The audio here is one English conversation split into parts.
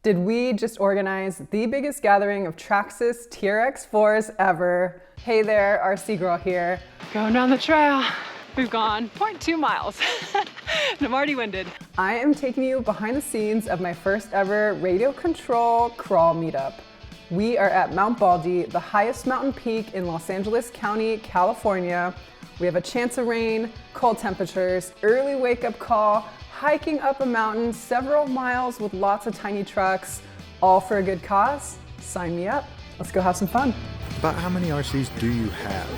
Did we just organize the biggest gathering of Traxxas TRX4s ever? Hey there, RC girl here. Going down the trail. We've gone 0.2 miles and I'm already winded. I am taking you behind the scenes of my first ever radio control crawl meetup. We are at Mount Baldy, the highest mountain peak in Los Angeles County, California. We have a chance of rain, cold temperatures, early wake-up call, hiking up a mountain several miles with lots of tiny trucks, all for a good cause. Sign me up. Let's go have some fun. About how many RCs do you have?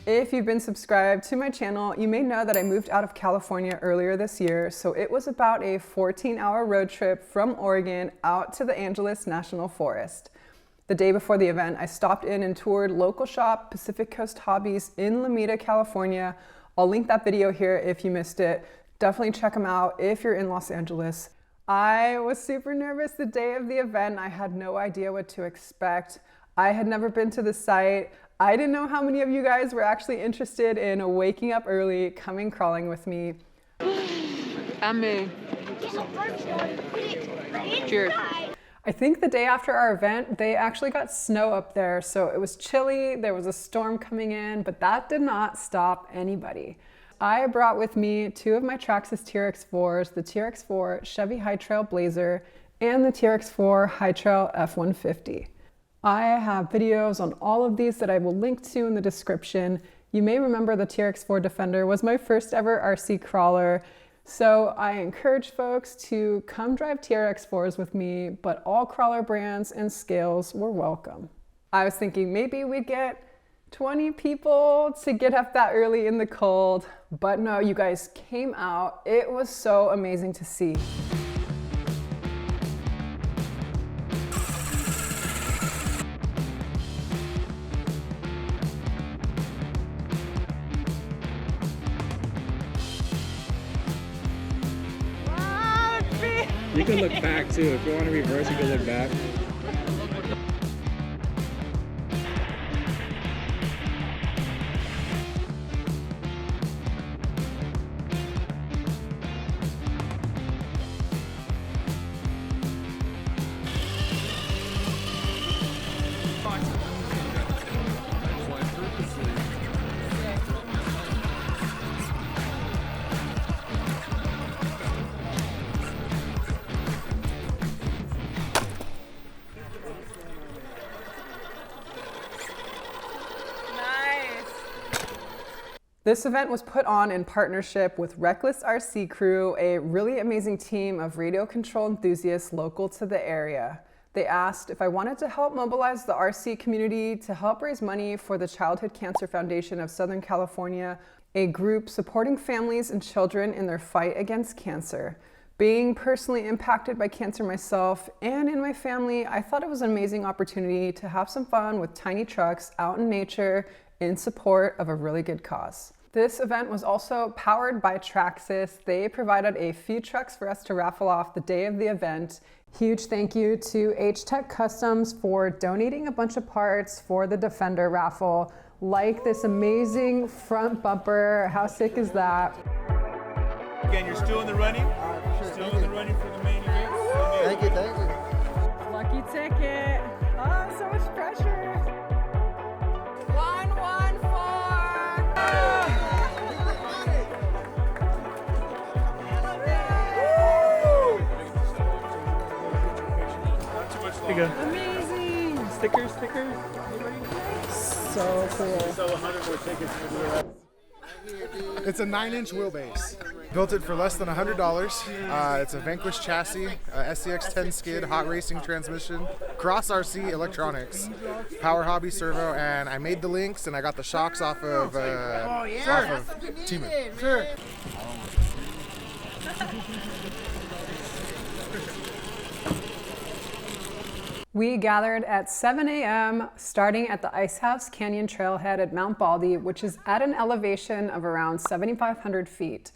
If you've been subscribed to my channel, you may know that I moved out of California earlier this year, so it was about a 14-hour road trip from Oregon out to the Angeles National Forest. The day before the event, I stopped in and toured local shop Pacific Coast Hobbies in Lomita, California. I'll link that video here if you missed it. Definitely check them out if you're in Los Angeles. I was super nervous the day of the event. I had no idea what to expect. I had never been to the site. I didn't know how many of you guys were actually interested in waking up early, coming crawling with me. And me. Cheers. I think the day after our event, they actually got snow up there, so it was chilly, there was a storm coming in, but that did not stop anybody. I brought with me two of my Traxxas TRX4s, the TRX4 Chevy High Trail Blazer and the TRX4 High Trail F-150. I have videos on all of these that I will link to in the description. You may remember the TRX4 Defender was my first ever RC crawler. So I encourage folks to come drive TRX4s with me, but all crawler brands and scales were welcome. I was thinking maybe we'd get 20 people to get up that early in the cold, but no, you guys came out. It was so amazing to see. You can look back too. If you want to reverse, you can look back. This event was put on in partnership with Reckless RC Crew, a really amazing team of radio control enthusiasts local to the area. They asked if I wanted to help mobilize the RC community to help raise money for the Childhood Cancer Foundation of Southern California, a group supporting families and children in their fight against cancer. Being personally impacted by cancer myself and in my family, I thought it was an amazing opportunity to have some fun with tiny trucks out in nature in support of a really good cause. This event was also powered by Traxxas. They provided a few trucks for us to raffle off the day of the event. Huge thank you to H-Tech Customs for donating a bunch of parts for the Defender raffle, like this amazing front bumper. How sick is that? Again, you're still in the running. Still in the running for the main event. Thank you. Lucky ticket. Oh, so much pressure. 114. There you go. Amazing. Stickers. So cool. So 100 more tickets for the rest. It's a 9-inch wheelbase. Built it for less than $100. It's a Vanquish chassis, SCX 10 skid, hot racing transmission, cross RC electronics, power hobby servo, and I made the links and I got the shocks off of Team. Sure. We gathered at 7 a.m. starting at the Icehouse Canyon Trailhead at Mount Baldy, which is at an elevation of around 7,500 feet.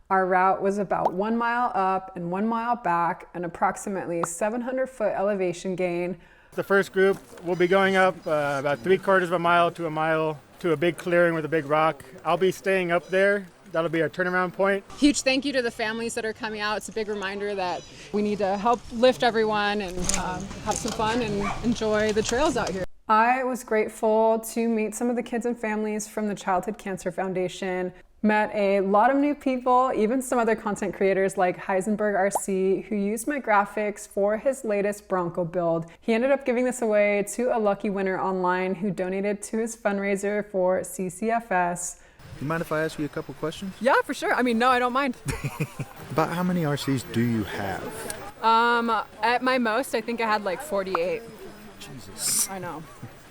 Our route was about 1 mile up and 1 mile back, an approximately 700-foot elevation gain. The first group will be going up about 3/4 of a mile to a big clearing with a big rock. I'll be staying up there. That'll be our turnaround point. Huge thank you to the families that are coming out. It's a big reminder that we need to help lift everyone and have some fun and enjoy the trails out here. I was grateful to meet some of the kids and families from the Childhood Cancer Foundation. Met a lot of new people, even some other content creators like Heisenberg RC, who used my graphics for his latest Bronco build. He ended up giving this away to a lucky winner online who donated to his fundraiser for CCFS. You mind if I ask you a couple questions? Yeah, for sure. I mean, no, I don't mind. About how many RCs do you have? At my most, I think I had like 48. Jesus. I know.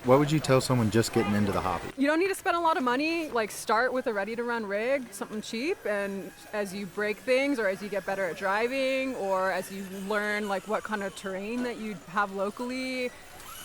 What would you tell someone just getting into the hobby? You don't need to spend a lot of money. Like, start with a ready-to-run rig, something cheap, and as you break things or as you get better at driving or as you learn like what kind of terrain that you have locally,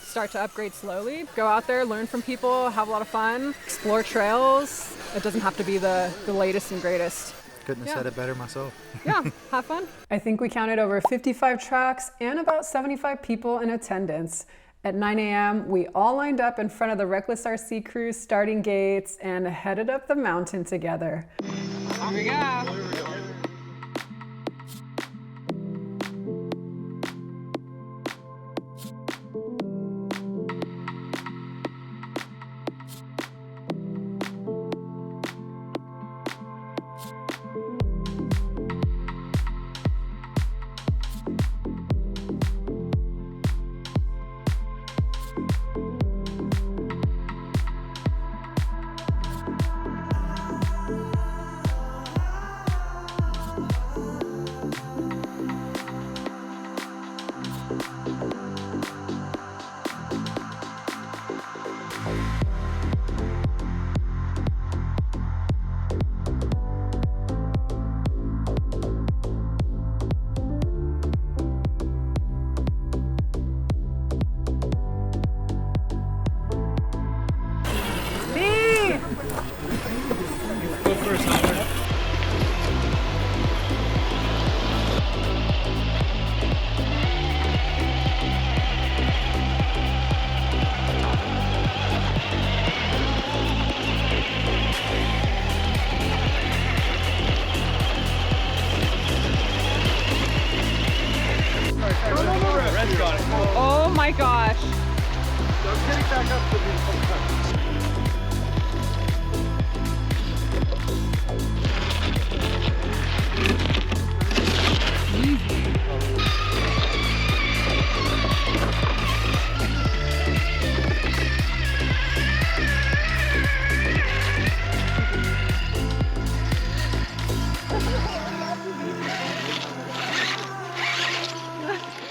start to upgrade slowly. Go out there, learn from people, have a lot of fun, explore trails. It doesn't have to be the latest and greatest. Couldn't have said it better myself. Yeah, have fun. I think we counted over 55 trucks and about 75 people in attendance. At 9 a.m., we all lined up in front of the Reckless RC Crew starting gates and headed up the mountain together. Here we go. Oh my gosh.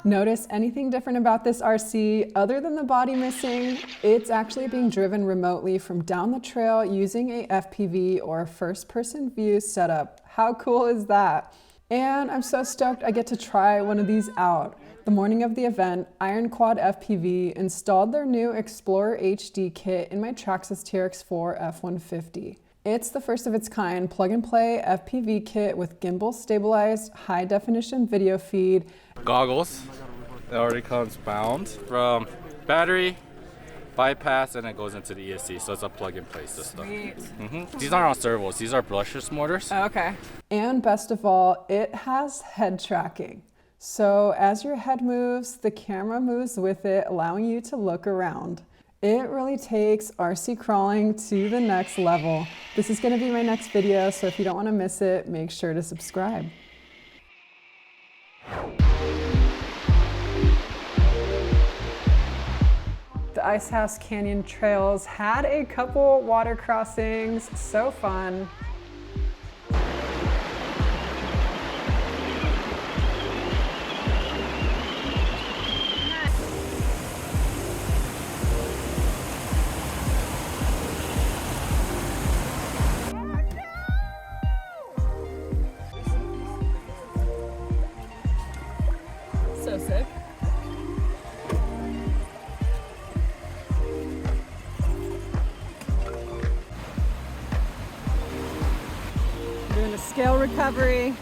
Notice anything different about this RC other than the body missing? It's actually being driven remotely from down the trail using a FPV or first-person view setup. How cool is that? And I'm so stoked I get to try one of these out. The morning of the event, Iron Quad FPV installed their new Explorer HD kit in my Traxxas TRX-4 F-150. It's the first of its kind plug-and-play FPV kit with gimbal-stabilized high-definition video feed. Goggles. It already comes bound from battery, bypass, and it goes into the ESC, so it's a plug-and-play system. These aren't on servos, these are brushless motors. Oh, okay. And best of all, it has head tracking. So as your head moves, the camera moves with it, allowing you to look around. It really takes RC crawling to the next level. This is going to be my next video, so if you don't want to miss it, make sure to subscribe. The Icehouse Canyon trails had a couple water crossings, so fun. So sick. Doing a scale recovery.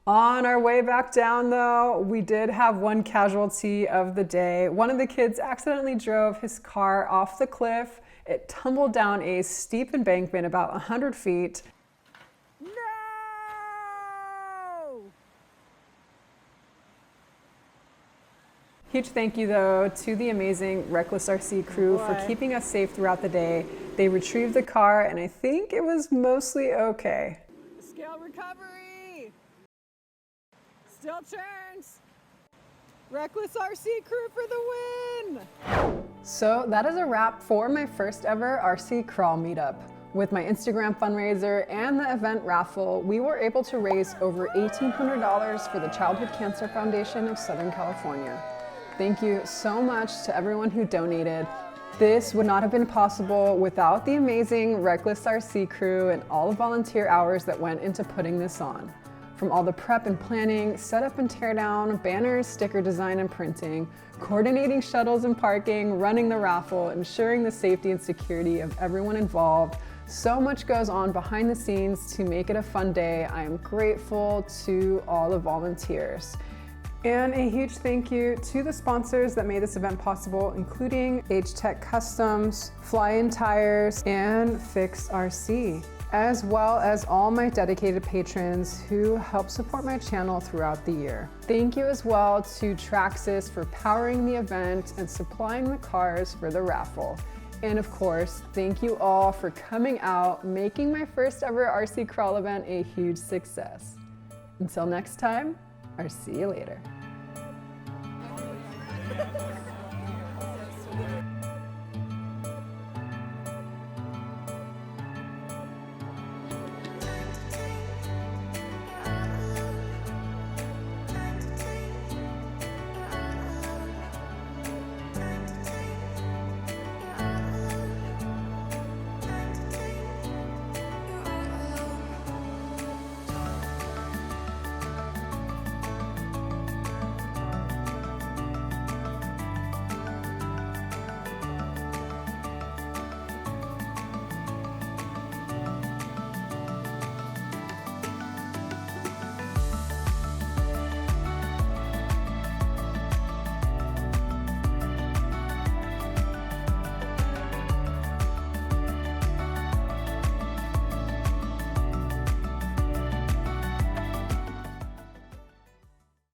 On our way back down though, we did have one casualty of the day. One of the kids accidentally drove his car off the cliff. It tumbled down a steep embankment about 100 feet. No! Huge thank you though to the amazing Reckless RC crew for keeping us safe throughout the day. They retrieved the car and I think it was mostly okay. Scale recovery! Still turns! Reckless RC crew for the win! So that is a wrap for my first ever RC crawl meetup. With my Instagram fundraiser and the event raffle, we were able to raise over $1,800 for the Childhood Cancer Foundation of Southern California. Thank you so much to everyone who donated. This would not have been possible without the amazing Reckless RC crew and all the volunteer hours that went into putting this on. From all the prep and planning, setup and teardown, banners, sticker design and printing, coordinating shuttles and parking, running the raffle, ensuring the safety and security of everyone involved. So much goes on behind the scenes to make it a fun day. I am grateful to all the volunteers. And a huge thank you to the sponsors that made this event possible, including H-Tech Customs, Fly-In Tires, and Fix RC, as well as all my dedicated patrons who help support my channel throughout the year. Thank you as well to Traxxas for powering the event and supplying the cars for the raffle. And of course, thank you all for coming out, making my first ever RC crawl event a huge success. Until next time, I'll see you later.